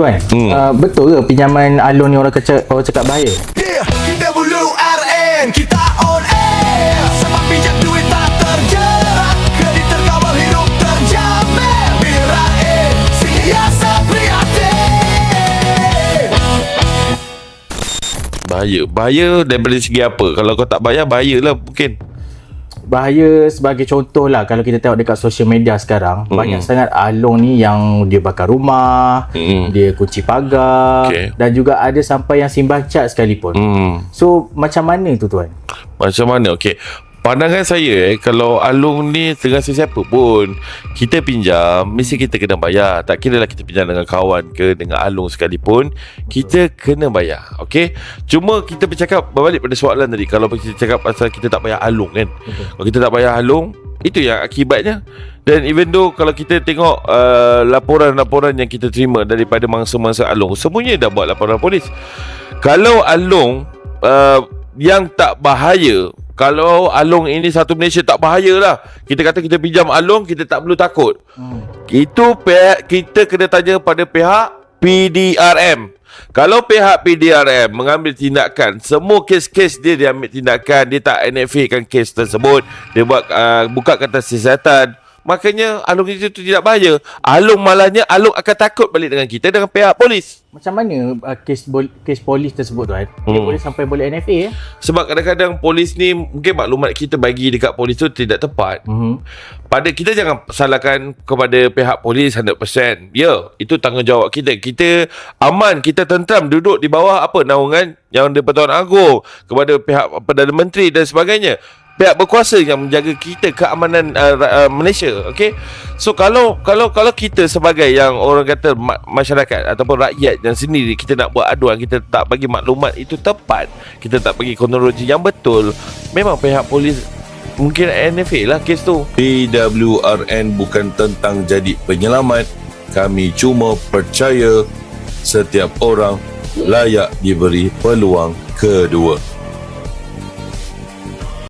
Tuan, betul ke pinjaman alun ni orang cakap bahaya? Yeah, kita WRN, kita on air. Sebab pinjam duit tak terjerat, kredit terkawal hidup terjamin. BRN, sindiasa prihatin. Bahaya daripada segi apa? Kalau kau tak bayar, bahayalah mungkin. Bahaya sebagai contoh lah, kalau kita tengok dekat social media sekarang, banyak sangat alung ni yang dia bakar rumah, dia kunci pagar, dan juga ada sampai yang simbah cat sekalipun. So macam mana tu tuan? Macam mana? Okey. Pandangan saya kalau alung ni dengan sesiapa pun kita pinjam, mesti kita kena bayar. Tak kira lah kita pinjam dengan kawan ke dengan alung sekalipun, kita kena bayar. Okey. Cuma kita bercakap berbalik pada soalan tadi, kalau kita cakap pasal kita tak bayar alung kan. Kalau kita tak bayar alung, itu yang akibatnya. Dan even though kalau kita tengok laporan-laporan yang kita terima daripada mangsa-mangsa alung, semuanya dah buat laporan polis. Kalau alung yang tak bahaya, kalau alung ini satu Malaysia tak bahaya lah, kita kata kita pinjam alung, kita tak perlu takut. Itu kita kena tanya pada pihak PDRM. Kalau pihak PDRM mengambil tindakan, semua kes-kes dia ambil tindakan, dia tak NFA-kan kes tersebut, dia buat buka kata siasatan, makanya alung itu tidak bahaya. Alung malahnya alung akan takut balik dengan kita, dengan pihak polis. Macam mana kes polis tersebut tuan? Dia boleh sampai boleh NFA ya? Sebab kadang-kadang polis ni mungkin maklumat kita bagi dekat polis tu tidak tepat. Pada kita jangan salahkan kepada pihak polis 100%. Ya, itu tanggungjawab kita. Kita aman, kita tenteram duduk di bawah apa naungan yang di-Pertuan Agong, kepada pihak Perdana Menteri dan sebagainya. Pihak berkuasa yang menjaga kita keamanan Malaysia. Okey. So kalau kita sebagai yang orang kata masyarakat ataupun rakyat yang sendiri, kita nak buat aduan, kita tak bagi maklumat itu tepat, kita tak bagi kronologi yang betul, memang pihak polis mungkin NFA lah kes tu. PWRN bukan tentang jadi penyelamat. Kami cuma percaya setiap orang layak diberi peluang kedua.